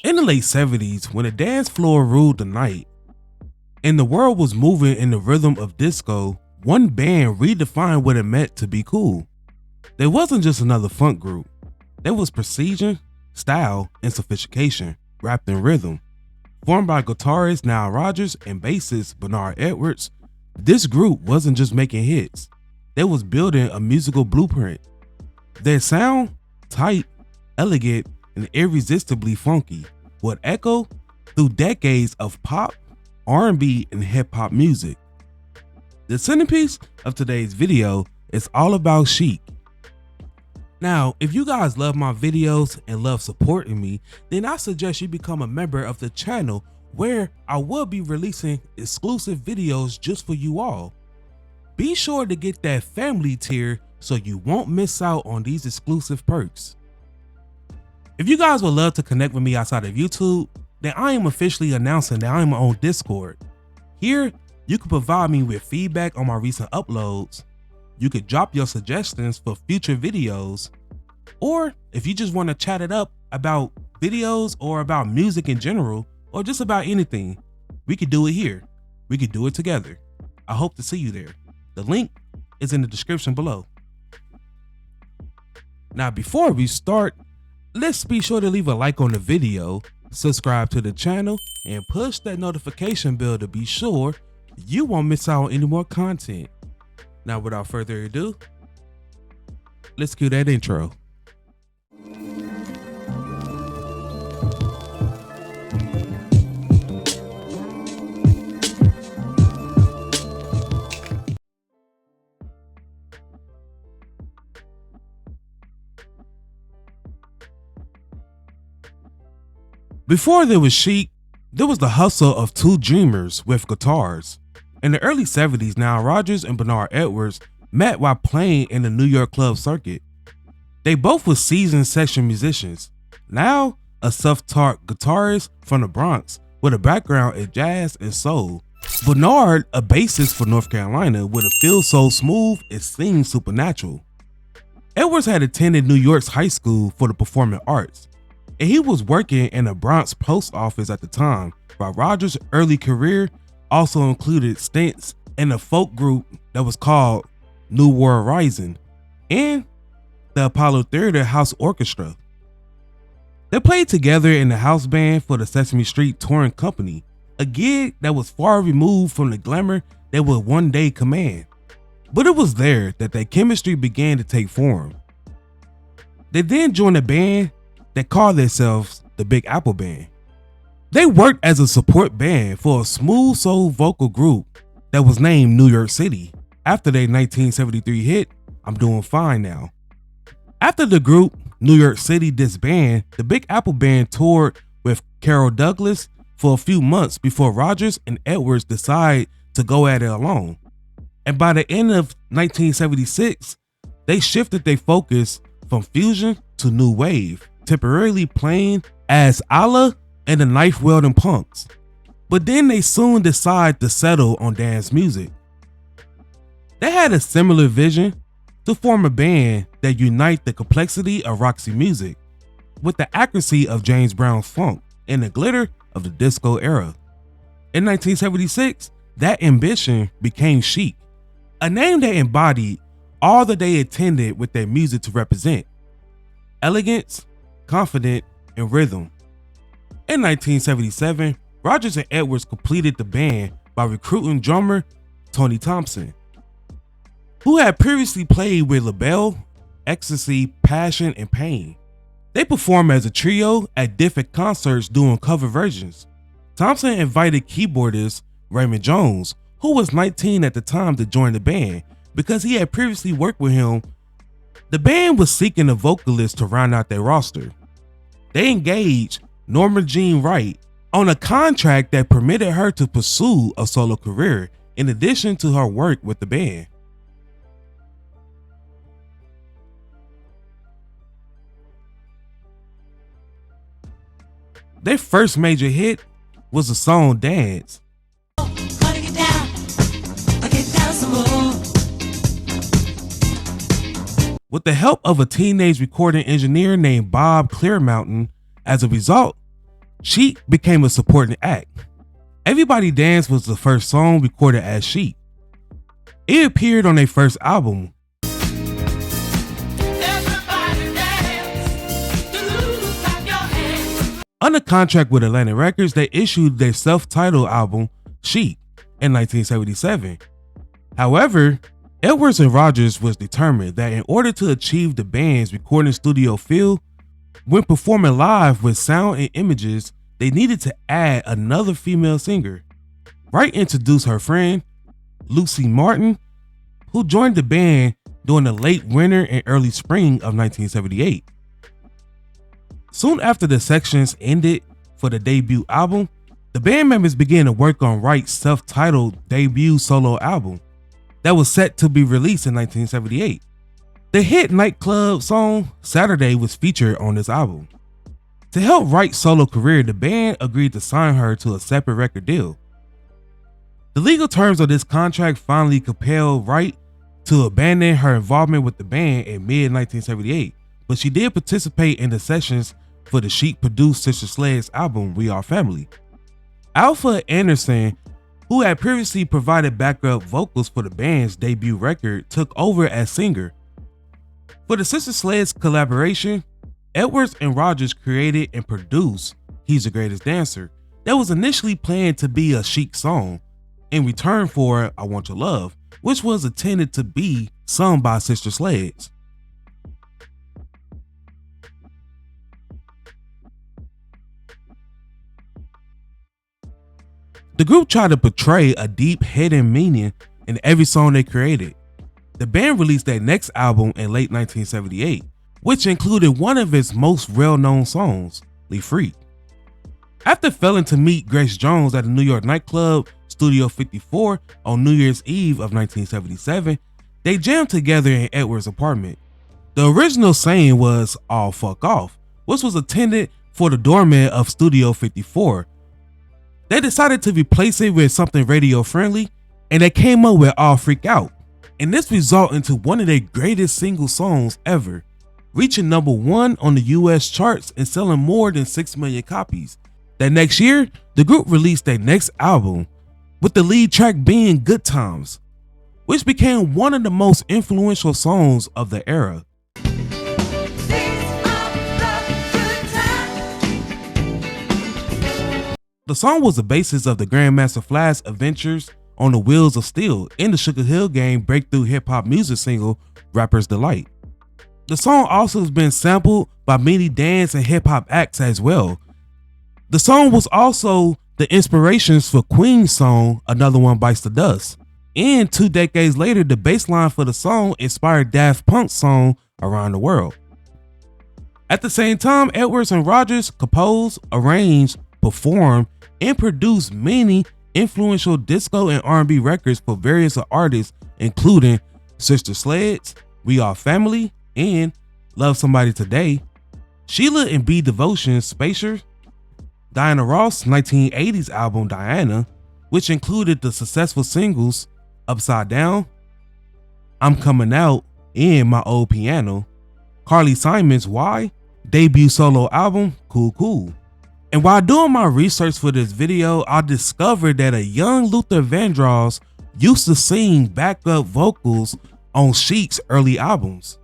In the late 70s, when the dance floor ruled the night and the world was moving in the rhythm of disco, one band redefined what it meant to be cool. They wasn't just another funk group. There was precision, style, and sophistication wrapped in rhythm. Formed by guitarist Nile Rodgers and bassist Bernard Edwards, this group wasn't just making hits. They was building a musical blueprint. Their sound, tight, elegant, and irresistibly funky, would echo through decades of pop, R&B, and hip-hop music. The centerpiece of today's video is all about Chic. Now, if you guys love my videos and love supporting me, then I suggest you become a member of the channel where I will be releasing exclusive videos just for you all. Be sure to get that family tier so you won't miss out on these exclusive perks. If you guys would love to connect with me outside of YouTube, then I am officially announcing that I am on Discord. Here, you can provide me with feedback on my recent uploads. You could drop your suggestions for future videos, or if you just want to chat it up about videos or about music in general, or just about anything, we could do it here. We could do it together. I hope to see you there. The link is in the description below. Now, before we start, let's be sure to leave a like on the video, subscribe to the channel, and push that notification bell to be sure you won't miss out on any more content. Now, without further ado, let's cue that intro. Before there was Chic, there was the hustle of two dreamers with guitars. In the early 70s, Nile Rodgers and Bernard Edwards met while playing in the New York club circuit. They both were seasoned session musicians. Nile, a self-taught guitarist from the Bronx with a background in jazz and soul. Bernard, a bassist for North Carolina with a feel so smooth it seemed supernatural. Edwards had attended New York's high school for the performing arts, and he was working in a Bronx post office at the time, while Rodgers' early career also included stints in a folk group that was called New World Rising and the Apollo Theater House Orchestra. They played together in the house band for the Sesame Street Touring Company, a gig that was far removed from the glamour they would one day command. But it was there that their chemistry began to take form. They then joined a band that called themselves the Big Apple Band. They worked as a support band for a smooth soul vocal group that was named New York City after their 1973 hit, I'm Doing Fine Now. After the group New York City disbanded, the Big Apple Band toured with Carol Douglas for a few months before Rodgers and Edwards decided to go at it alone. And by the end of 1976, they shifted their focus from fusion to new wave, temporarily playing as Allah and the Knife Wielding Punks. But then they soon decided to settle on dance music. They had a similar vision to form a band that unite the complexity of Roxy music with the accuracy of James Brown's funk and the glitter of the disco era. In 1976, that ambition became Chic, a name that embodied all that they intended with their music to represent: elegance, confident, and rhythm. In 1977, Rodgers and Edwards completed the band by recruiting drummer Tony Thompson, who had previously played with LaBelle, Ecstasy, Passion, and Pain. They performed as a trio at different concerts doing cover versions. Thompson invited keyboardist Raymond Jones, who was 19 at the time, to join the band because he had previously worked with him. The band was seeking a vocalist to round out their roster. They engaged Norma Jean Wright on a contract that permitted her to pursue a solo career in addition to her work with the band. Their first major hit was the song Dance. With the help of a teenage recording engineer named Bob Clearmountain, as a result, Chic became a supporting act. Everybody Dance was the first song recorded as Chic. It appeared on their first album. Under contract with Atlantic Records, they issued their self-titled album, Chic, in 1977. However, Edwards and Rogers was determined that in order to achieve the band's recording studio feel, when performing live with sound and images, they needed to add another female singer. Wright introduced her friend, Lucy Martin, who joined the band during the late winter and early spring of 1978. Soon after the sessions ended for the debut album, the band members began to work on Wright's self-titled debut solo album that was set to be released in 1978. The hit nightclub song Saturday was featured on this album. To help Wright's solo career, the band agreed to sign her to a separate record deal. The legal terms of this contract finally compelled Wright to abandon her involvement with the band in mid-1978, but she did participate in the sessions for the Chic-produced Sister Sledge's album, We Are Family. Alpha Anderson, who had previously provided backup vocals for the band's debut record, took over as singer. For the Sister Sledge collaboration, Edwards and Rogers created and produced He's the Greatest Dancer, that was initially planned to be a Chic song in return for I Want Your Love, which was intended to be sung by Sister Sledge. The group tried to portray a deep hidden meaning in every song they created. The band released their next album in late 1978, which included one of its most well-known songs, Le Freak. After failing to meet Grace Jones at the New York nightclub Studio 54 on New Year's Eve of 1977, they jammed together in Edwards' apartment. The original saying was "all fuck off," which was intended for the doorman of Studio 54. They decided to replace it with something radio friendly, and they came up with All Freak Out, and this resulted into one of their greatest single songs ever, reaching #1 on the US charts and selling more than 6 million copies. That next year, the group released their next album, with the lead track being Good Times, which became one of the most influential songs of the era. The song was the basis of the Grandmaster Flash's adventures on the Wheels of Steel and the Sugar Hill Gang breakthrough hip-hop music single, Rapper's Delight. The song also has been sampled by many dance and hip-hop acts as well. The song was also the inspirations for Queen's song, Another One Bites the Dust. And 2 decades later, the bass line for the song inspired Daft Punk's song, Around the World. At the same time, Edwards and Rogers composed, arranged, performed, and produced many influential disco and R&B records for various artists, including Sister Sledge, We Are Family, and Love Somebody Today, Sheila and B Devotion's Spacer, Diana Ross' 1980s album Diana, which included the successful singles Upside Down, I'm Coming Out, and My Old Piano, Carly Simon's Why, debut solo album Cool Cool. And while doing my research for this video, I discovered that a young Luther Vandross used to sing backup vocals on Chic's early albums.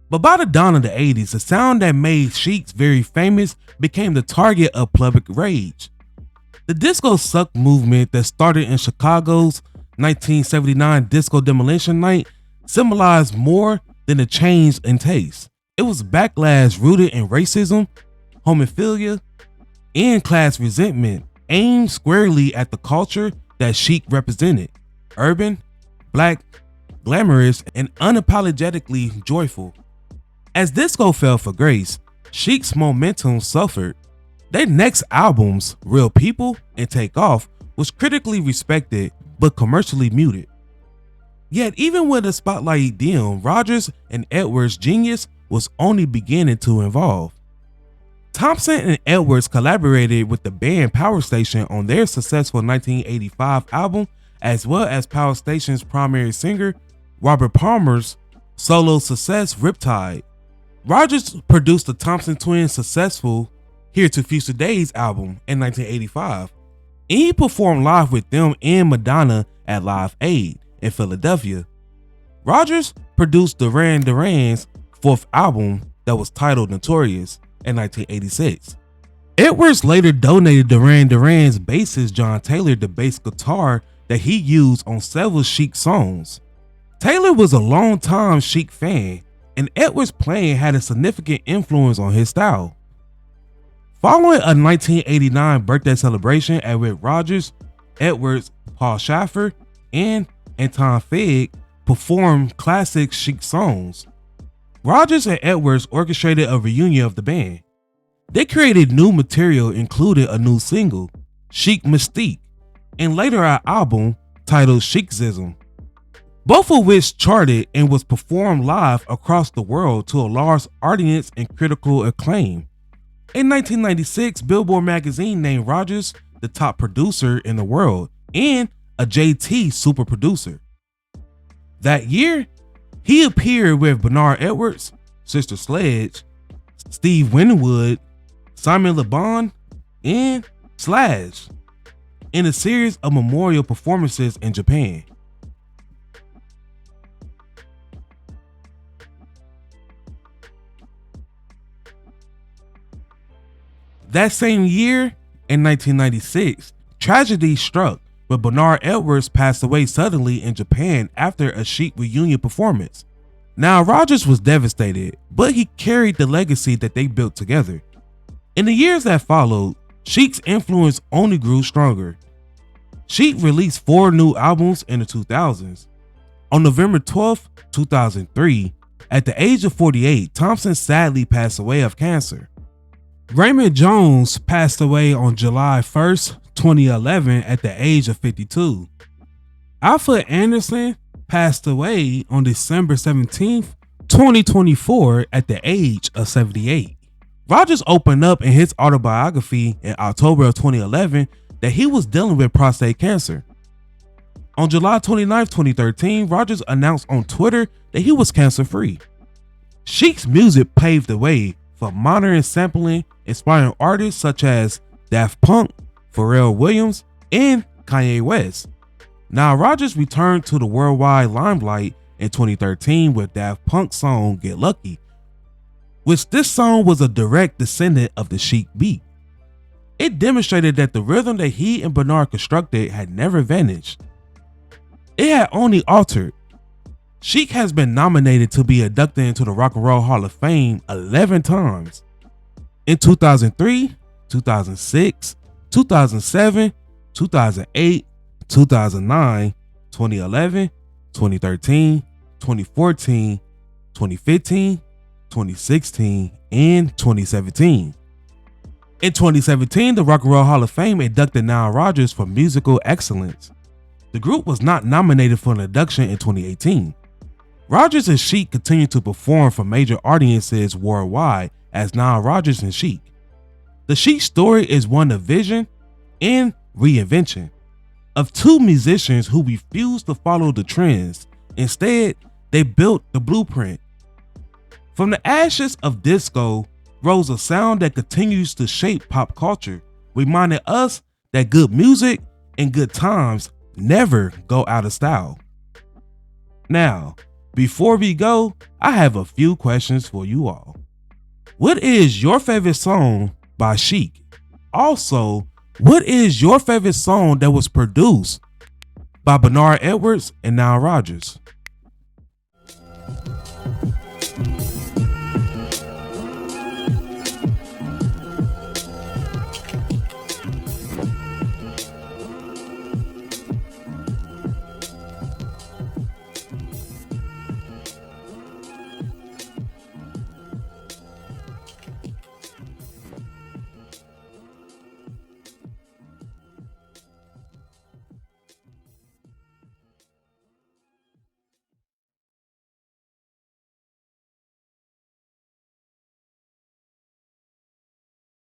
But by the dawn of the 80s, the sound that made Chic very famous became the target of public rage. The disco suck movement that started in Chicago's 1979 Disco Demolition Night symbolized more than a change in taste. It was backlash rooted in racism, homophilia, and class resentment, aimed squarely at the culture that Chic represented: urban, black, glamorous, and unapologetically joyful. As disco fell for grace, Chic's momentum suffered. Their next albums, Real People and Take Off, was critically respected but commercially muted. Yet even with the spotlight dim, Rogers and Edwards' genius was only beginning to evolve. Thompson and Edwards collaborated with the band Power Station on their successful 1985 album, as well as Power Station's primary singer, Robert Palmer's solo success Riptide. Rogers produced the Thompson Twins' successful Here to Future Days album in 1985, and he performed live with them and Madonna at Live Aid in Philadelphia. Rogers produced Duran Duran's fourth album that was titled Notorious in 1986. Edwards later donated Duran Duran's bassist John Taylor the bass guitar that he used on several Chic songs. Taylor was a longtime Chic fan, and Edwards' playing had a significant influence on his style. Following a 1989 birthday celebration at which Rogers, Edwards, Paul Shaffer, and Anton Fig performed classic Chic songs, Rogers and Edwards orchestrated a reunion of the band. They created new material, including a new single, Chic Mystique, and later an album titled Chicism, both of which charted and was performed live across the world to a large audience and critical acclaim. In 1996, Billboard magazine named Rogers the top producer in the world and a JT super producer. That year, he appeared with Bernard Edwards, Sister Sledge, Steve Winwood, Simon Le Bon, and Slash in a series of memorial performances in Japan. That same year, in 1996, tragedy struck when Bernard Edwards passed away suddenly in Japan after a Chic reunion performance. Now, Rogers was devastated, but he carried the legacy that they built together. In the years that followed, Chic's influence only grew stronger. Chic released 4 new albums in the 2000s. On November 12, 2003, at the age of 48, Thompson sadly passed away of cancer. Raymond Jones passed away on July 1st, 2011 at the age of 52. Alfred Anderson passed away on December 17th, 2024 at the age of 78. Rogers opened up in his autobiography in October of 2011 that he was dealing with prostate cancer. On July 29th, 2013, Rogers announced on Twitter that he was cancer-free. Chic's music paved the way for modern sampling, inspiring artists such as Daft Punk, Pharrell Williams, and Kanye West. Now, Rogers returned to the worldwide limelight in 2013 with Daft Punk's song Get Lucky, which this song was a direct descendant of the Chic beat. It demonstrated that the rhythm that he and Bernard constructed had never vanished. It had only altered. Chic has been nominated to be inducted into the Rock and Roll Hall of Fame 11 times. In 2003, 2006, 2007, 2008, 2009, 2011, 2013, 2014, 2015, 2016, and 2017. In 2017, the Rock and Roll Hall of Fame inducted Nile Rodgers for musical excellence. The group was not nominated for an induction in 2018. Rodgers and Chic continued to perform for major audiences worldwide as Nile Rodgers and Chic. The Chic story is one of vision and reinvention of two musicians who refused to follow the trends. Instead, they built the blueprint. From the ashes of disco rose a sound that continues to shape pop culture, reminding us that good music and good times never go out of style. Now, before we go, I have a few questions for you all. What is your favorite song by Chic? Also, what is your favorite song that was produced by Bernard Edwards and Nile Rodgers?